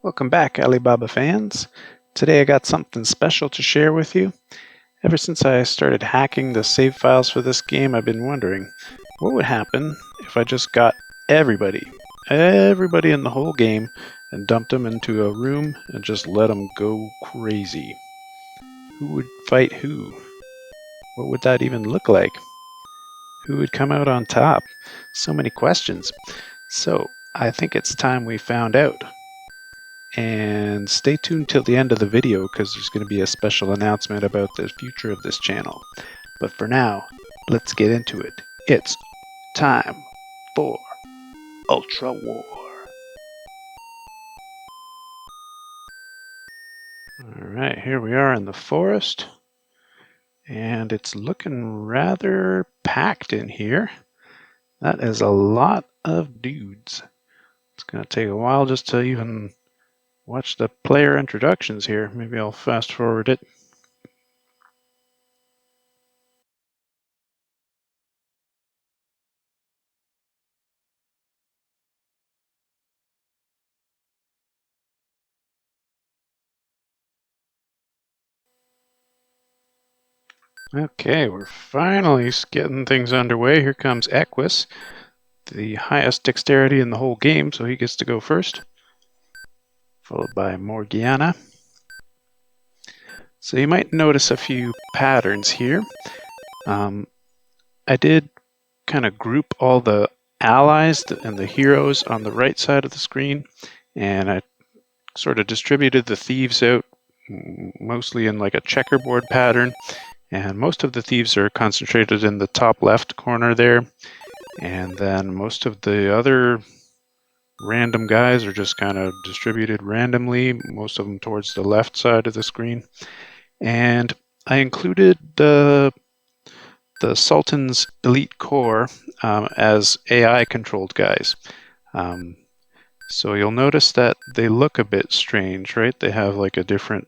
Welcome back, Alibaba fans. Today I got something special to share with you. Ever since I started hacking the save files for this game, I've been wondering what would happen if I just got everybody in the whole game and dumped them into a room and just let them go crazy. Who would fight who? What would that even look like? Who would come out on top? So many questions. So I think it's time we found out. And stay tuned till the end of the video because there's going to be a special announcement about the future of this channel. But for now, let's get into it. It's time for Ultra War. Alright, here we are in the forest. And it's looking rather packed in here. That is a lot of dudes. It's going to take a while just to even watch the player introductions here. Maybe I'll fast forward it. Okay, we're finally getting things underway. Here comes Equus, the highest dexterity in the whole game, so he gets to go first, followed by Morgiana. So you might notice a few patterns here. I did kind of group all the allies and the heroes on the right side of the screen, and I sort of distributed the thieves out mostly in like a checkerboard pattern. And most of the thieves are concentrated in the top left corner there. And then most of the other random guys are just kind of distributed randomly, most of them towards the left side of the screen. And I included the Sultan's Elite Corps as AI-controlled guys. So you'll notice that they look a bit strange, right? They have like a different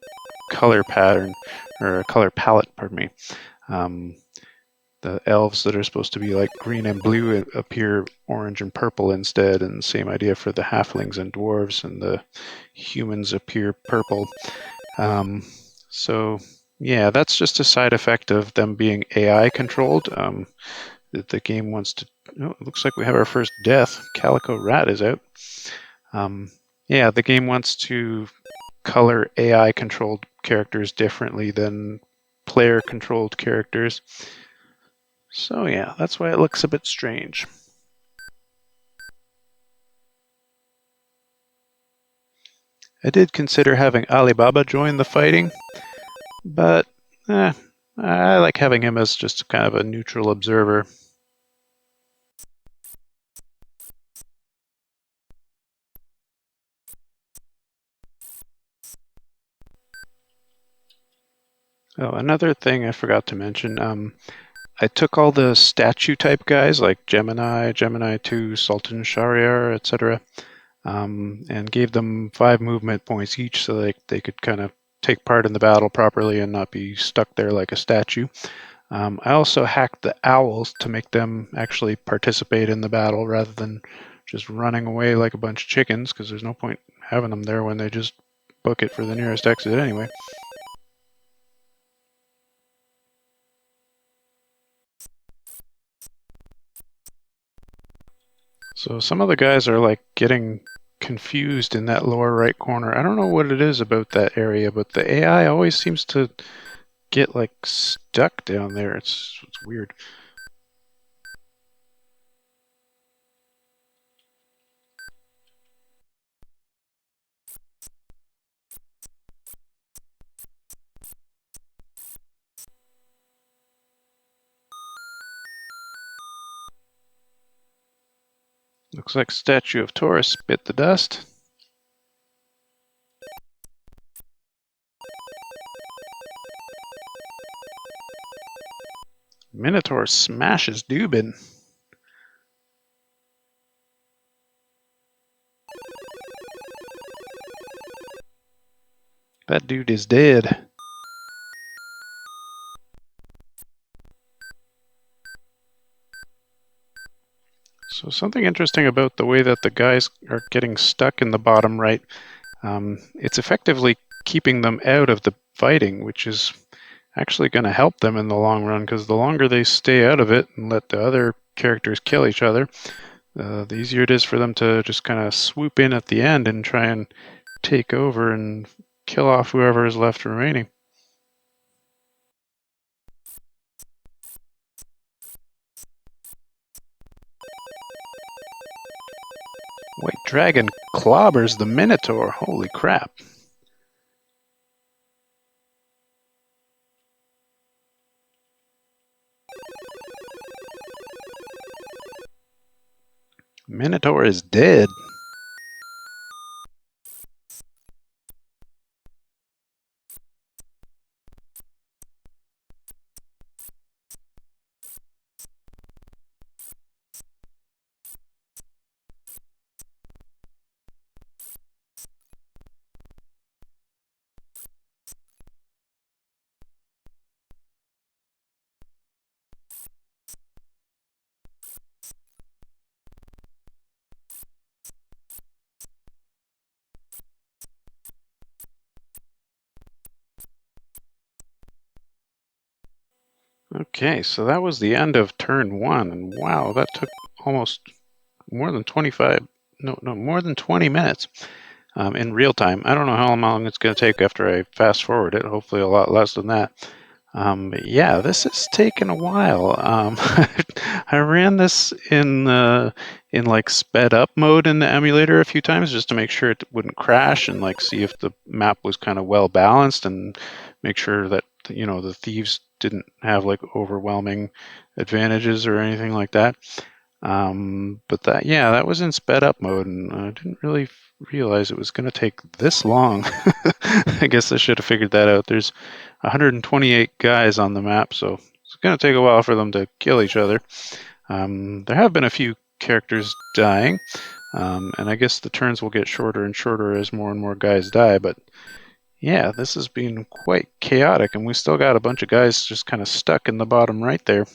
color pattern, or a color palette, pardon me. The elves that are supposed to be like green and blue appear orange and purple instead, and same idea for the halflings and dwarves, and the humans appear purple. So yeah, that's just a side effect of them being AI controlled. The game wants to... Oh, it looks like we have our first death. Calico Rat is out. Yeah, the game wants to color AI controlled characters differently than player controlled characters. So yeah, that's why it looks a bit strange. I did consider having Alibaba join the fighting, but I like having him as just kind of a neutral observer. Oh, another thing I forgot to mention, I took all the statue type guys like Gemini, Gemini 2, Sultan Shahryar, etc., and gave them 5 movement points each so they could kind of take part in the battle properly and not be stuck there like a statue. I also hacked the owls to make them actually participate in the battle rather than just running away like a bunch of chickens, because there's no point having them there when they just book it for the nearest exit anyway. So some of the guys are like getting confused in that lower right corner. I don't know what it is about that area, but the AI always seems to get like stuck down there. It's weird. Looks like statue of Taurus bit the dust. Minotaur smashes Dubin. That dude is dead. So something interesting about the way that the guys are getting stuck in the bottom right. It's effectively keeping them out of the fighting, which is actually going to help them in the long run, because the longer they stay out of it and let the other characters kill each other, the easier it is for them to just kind of swoop in at the end and try and take over and kill off whoever is left remaining. White Dragon clobbers the Minotaur. Holy crap. Minotaur is dead. Okay, so that was the end of turn one, and wow, that took almost more than 25, more than 20 minutes in real time. I don't know how long it's going to take after I fast forward it, hopefully a lot less than that. But yeah, this has taken a while. I ran this in like sped up mode in the emulator a few times just to make sure it wouldn't crash and like see if the map was kind of well balanced and make sure that the thieves didn't have like overwhelming advantages or anything like that. But that was in sped up mode, and I didn't really realize it was going to take this long. I guess I should have figured that out. There's 128 guys on the map, so it's going to take a while for them to kill each other. There have been a few characters dying, and I guess the turns will get shorter and shorter as more and more guys die, but yeah, this has been quite chaotic, and we still got a bunch of guys just kind of stuck in the bottom right there.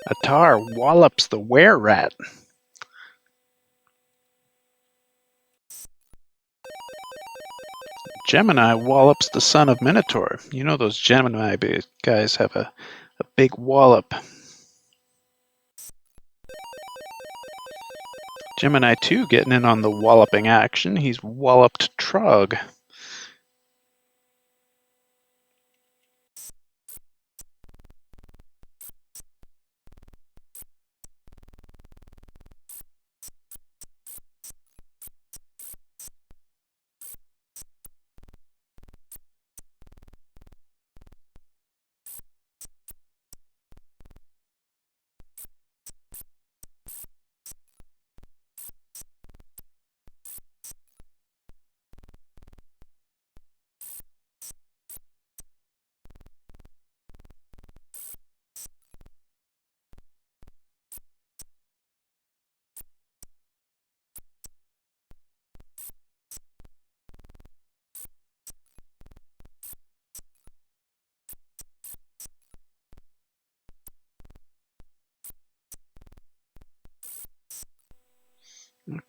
Atar wallops the were-rat. Gemini wallops the son of Minotaur. You know those Gemini guys have a big wallop. Gemini 2 getting in on the walloping action. He's walloped Trog.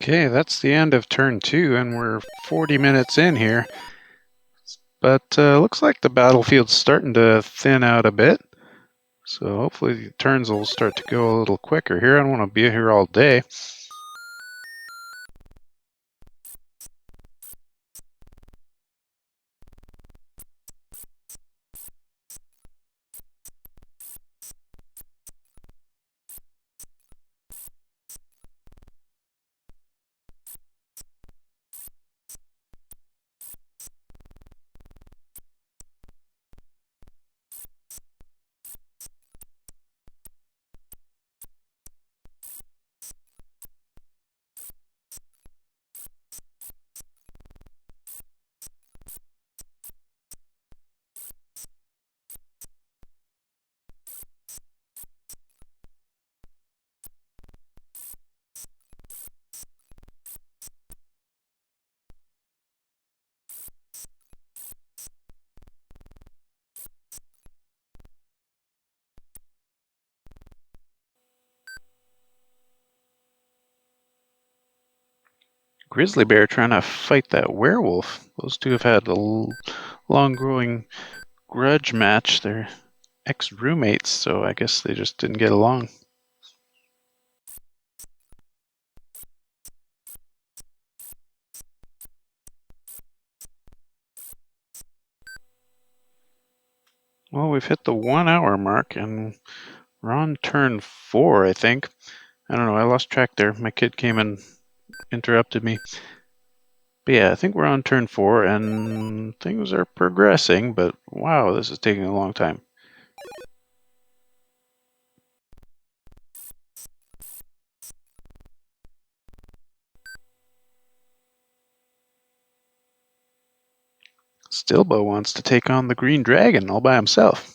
Okay, that's the end of turn 2, and we're 40 minutes in here. But looks like the battlefield's starting to thin out a bit. So hopefully the turns will start to go a little quicker here. I don't want to be here all day. Grizzly bear trying to fight that werewolf. Those two have had a long-growing grudge match. They're ex-roommates, so I guess they just didn't get along. Well, we've hit the 1 hour mark, and we're on turn 4, I think. I don't know, I lost track there. My kid came and interrupted me. But yeah, I think we're on turn 4, and things are progressing, but wow, this is taking a long time. Stilbo wants to take on the green dragon all by himself.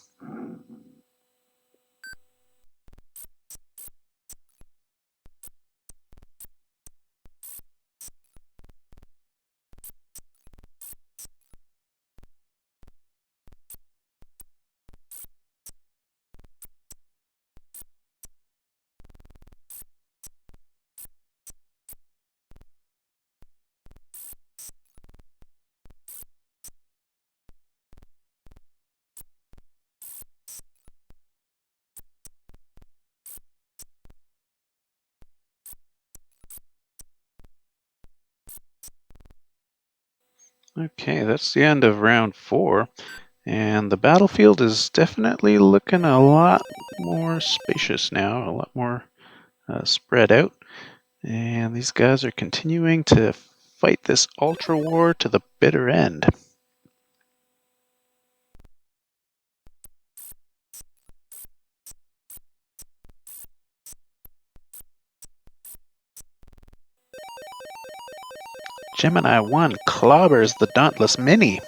Okay, that's the end of round 4, and the battlefield is definitely looking a lot more spacious now, a lot more spread out. And these guys are continuing to fight this ultra war to the bitter end. Gemini 1 clobbers the Dauntless Mini.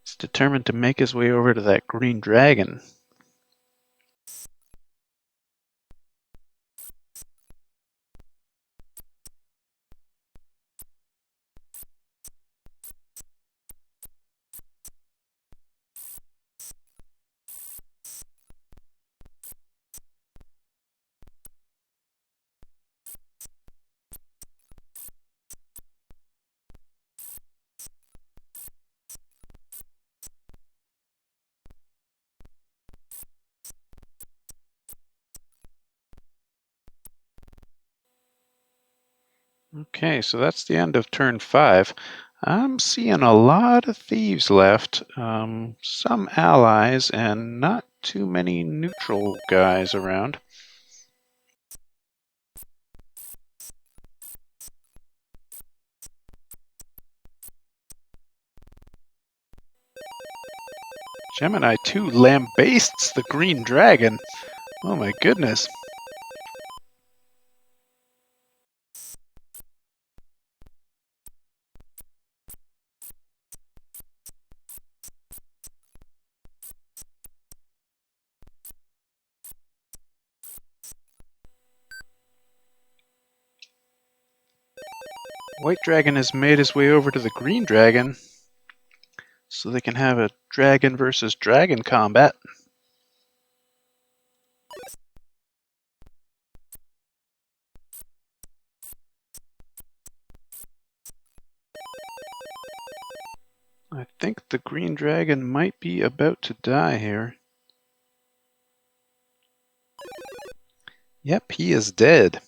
He's determined to make his way over to that green dragon. Okay, so that's the end of turn 5. I'm seeing a lot of thieves left, some allies, and not too many neutral guys around. Gemini 2 lambastes the green dragon. Oh my goodness. White dragon has made his way over to the green dragon, so they can have a dragon versus dragon combat. I think the green dragon might be about to die here. Yep, he is dead.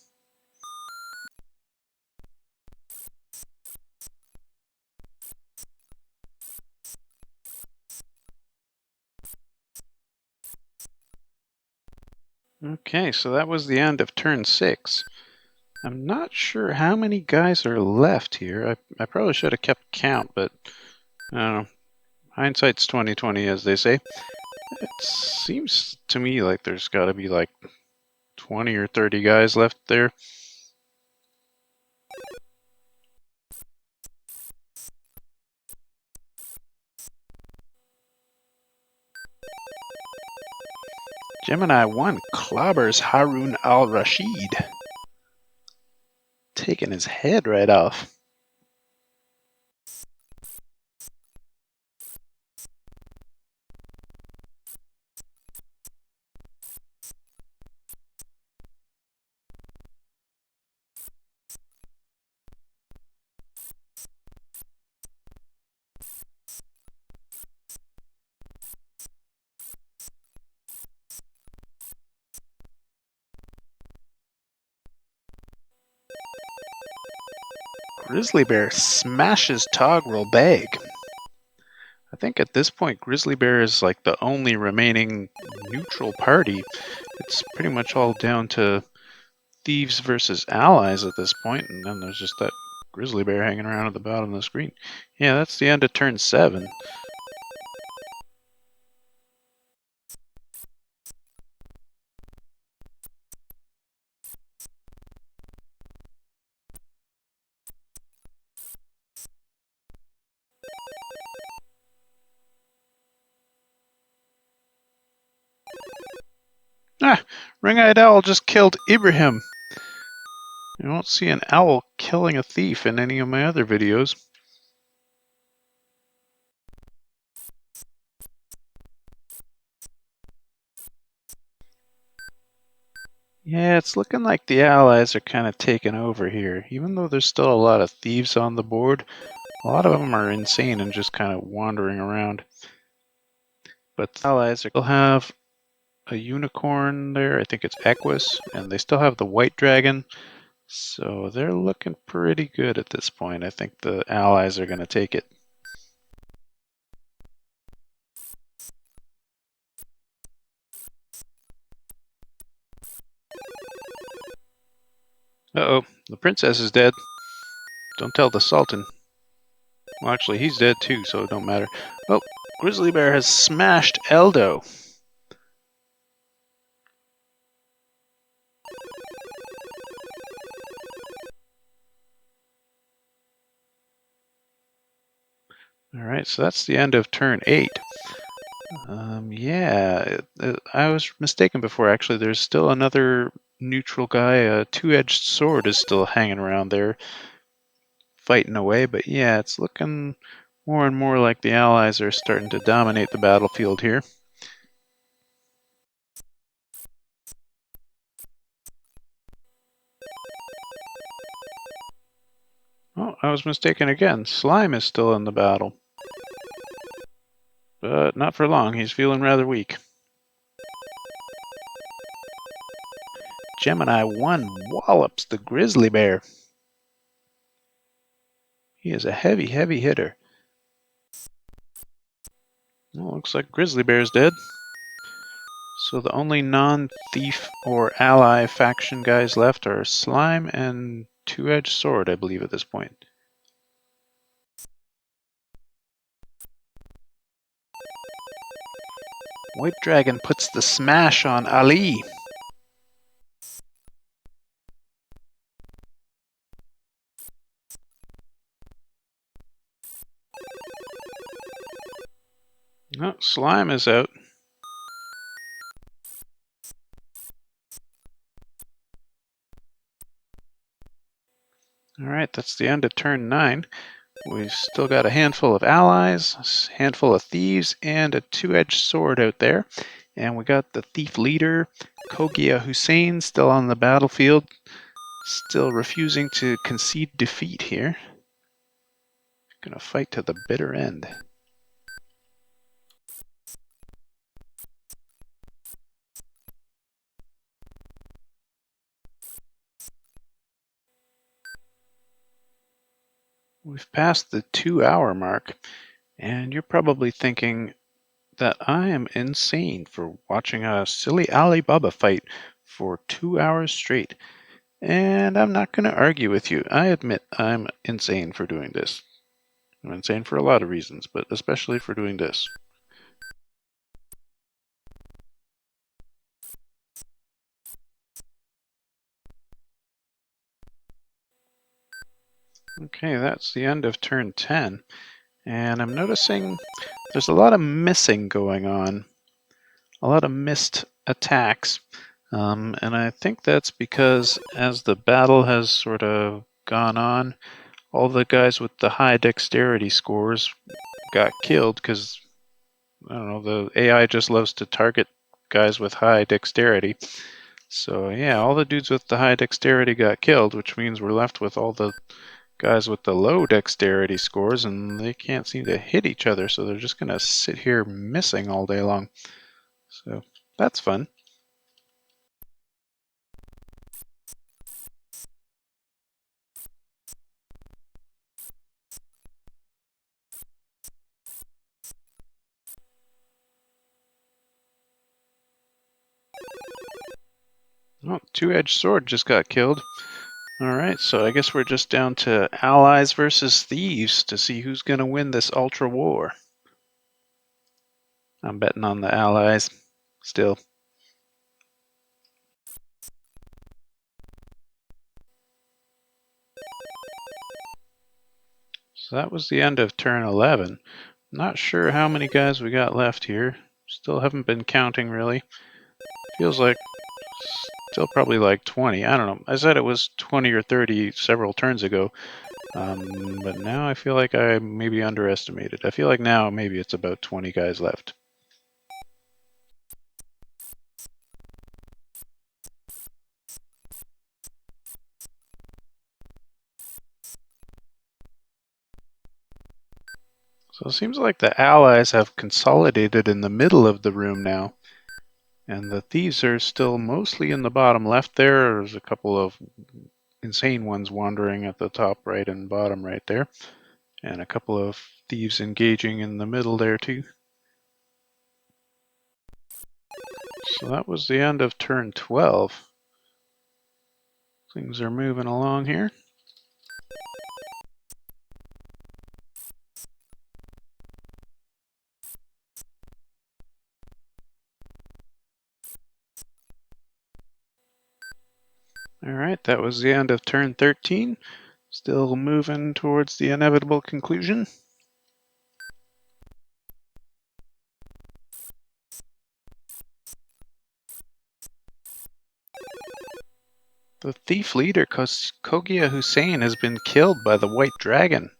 Okay, so that was the end of turn 6. I'm not sure how many guys are left here. I probably should have kept count, but I don't know. Hindsight's 20/20, as they say. It seems to me like there's got to be like 20 or 30 guys left there. Gemini 1 clobbers Harun al-Rashid, taking his head right off. Grizzly Bear smashes Toggle Bag. I think at this point, Grizzly Bear is like the only remaining neutral party. It's pretty much all down to Thieves versus Allies at this point, and then there's just that Grizzly Bear hanging around at the bottom of the screen. Yeah, that's the end of turn 7. Ah, Ring-Eyed Owl just killed Ibrahim. You won't see an owl killing a thief in any of my other videos. Yeah, it's looking like the allies are kind of taking over here. Even though there's still a lot of thieves on the board, a lot of them are insane and just kind of wandering around. But the allies still have a unicorn there. I think it's Equus, and they still have the white dragon. So they're looking pretty good at this point. I think the allies are going to take it. Uh-oh, the princess is dead. Don't tell the Sultan. Well, actually, he's dead too, so it don't matter. Oh, Grizzly Bear has smashed Eldo. Alright, so that's the end of turn 8. Yeah, I was mistaken before, actually. There's still another neutral guy. A two-edged sword is still hanging around there, fighting away. But yeah, it's looking more and more like the allies are starting to dominate the battlefield here. Oh, I was mistaken again. Slime is still in the battle. But not for long. He's feeling rather weak. Gemini 1 wallops the Grizzly Bear. He is a heavy, heavy hitter. Well, looks like Grizzly Bear's dead. So the only non-thief or ally faction guys left are Slime and Two-Edged Sword, I believe, at this point. White Dragon puts the smash on Ali. Oh, Slime is out. Alright, that's the end of turn 9. We've still got a handful of allies, a handful of thieves, and a two-edged sword out there. And we got the thief leader, Kogia Hussein, still on the battlefield, still refusing to concede defeat here. Gonna fight to the bitter end. We've passed the 2-hour mark, and you're probably thinking that I am insane for watching a silly Alibaba fight for 2 hours straight. And I'm not going to argue with you. I admit I'm insane for doing this. I'm insane for a lot of reasons, but especially for doing this. Okay, that's the end of turn 10. And I'm noticing there's a lot of missing going on. A lot of missed attacks. And I think that's because as the battle has sort of gone on, all the guys with the high dexterity scores got killed because, I don't know, the AI just loves to target guys with high dexterity. So yeah, all the dudes with the high dexterity got killed, which means we're left with all the guys with the low dexterity scores, and they can't seem to hit each other, so they're just going to sit here missing all day long. So that's fun. Oh, two-edged sword just got killed. Alright, so I guess we're just down to allies versus thieves to see who's going to win this ultra war. I'm betting on the allies still. So that was the end of turn 11. Not sure how many guys we got left here. Still haven't been counting really. Feels like still probably like 20. I don't know. I said it was 20 or 30 several turns ago. But now I feel like I maybe underestimated. I feel like now maybe it's about 20 guys left. So it seems like the allies have consolidated in the middle of the room now. And the thieves are still mostly in the bottom left there. There's a couple of insane ones wandering at the top right and bottom right there. And a couple of thieves engaging in the middle there too. So that was the end of turn 12. Things are moving along here. Alright, that was the end of turn 13. Still moving towards the inevitable conclusion. The thief leader, Kogia Hussein, has been killed by the White Dragon.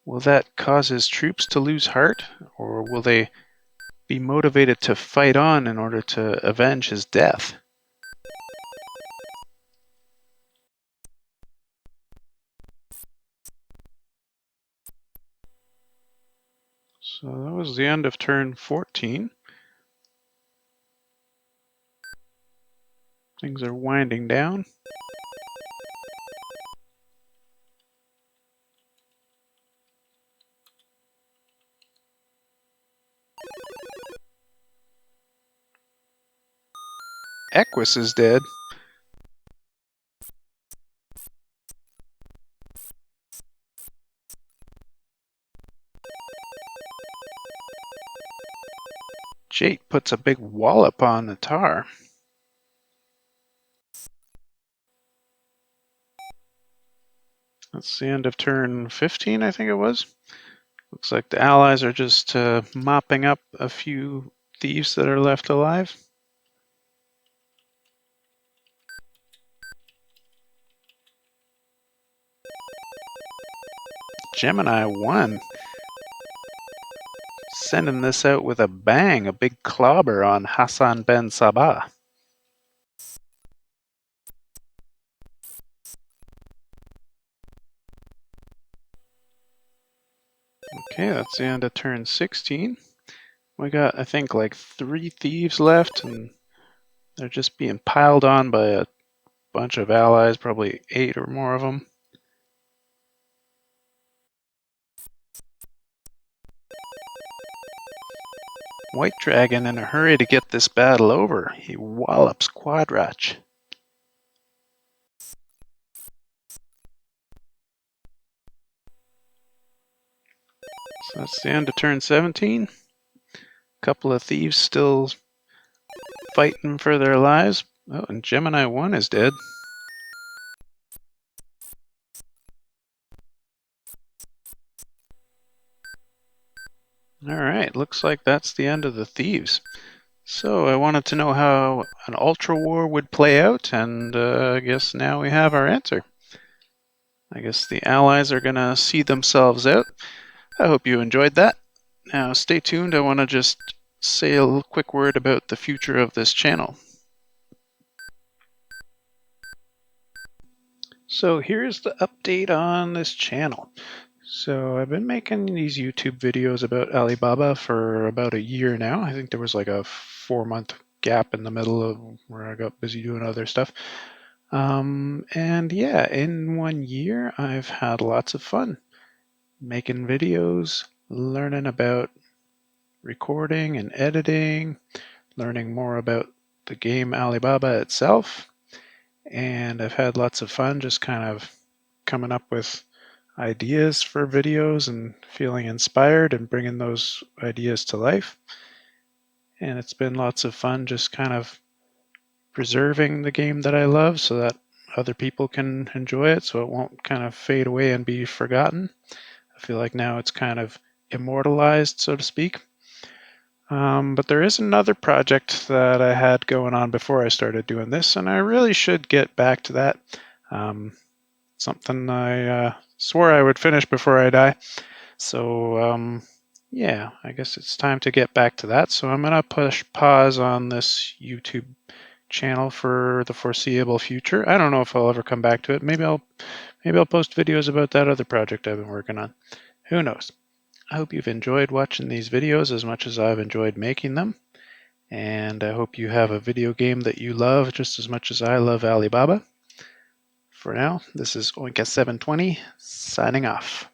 Will that cause his troops to lose heart, or will they be motivated to fight on in order to avenge his death? So that was the end of turn 14. Things are winding down. Equus is dead. Jate puts a big wallop on the tar. That's the end of turn 15, I think it was. Looks like the allies are just mopping up a few thieves that are left alive. Gemini won. Sending this out with a bang, a big clobber on Hassan Ben Sabah. Okay, that's the end of turn 16. We got, I think, like 3 thieves left, and they're just being piled on by a bunch of allies, probably 8 or more of them. White Dragon in a hurry to get this battle over. He wallops Quadrach. So that's the end of turn 17. Couple of thieves still fighting for their lives. Oh, and Gemini 1 is dead. Alright, looks like that's the end of the thieves. So I wanted to know how an ultra war would play out, and I guess now we have our answer. I guess the allies are going to see themselves out. I hope you enjoyed that. Now stay tuned, I want to just say a quick word about the future of this channel. So here's the update on this channel. So I've been making these YouTube videos about Alibaba for about a year now. I think there was like a 4-month gap in the middle of where I got busy doing other stuff. And yeah, in 1 year, I've had lots of fun making videos, learning about recording and editing, learning more about the game Alibaba itself, and I've had lots of fun just kind of coming up with ideas for videos and feeling inspired and bringing those ideas to life. And it's been lots of fun just kind of preserving the game that I love so that other people can enjoy it, so it won't kind of fade away and be forgotten. I feel like now it's kind of immortalized, so to speak. But there is another project that I had going on before I started doing this, and I really should get back to that. Something I swore I would finish before I die. So yeah, I guess it's time to get back to that. So I'm going to push pause on this YouTube channel for the foreseeable future. I don't know if I'll ever come back to it. Maybe I'll post videos about that other project I've been working on. Who knows? I hope you've enjoyed watching these videos as much as I've enjoyed making them. And I hope you have a video game that you love just as much as I love Alibaba. For now, this is Oinka720 signing off.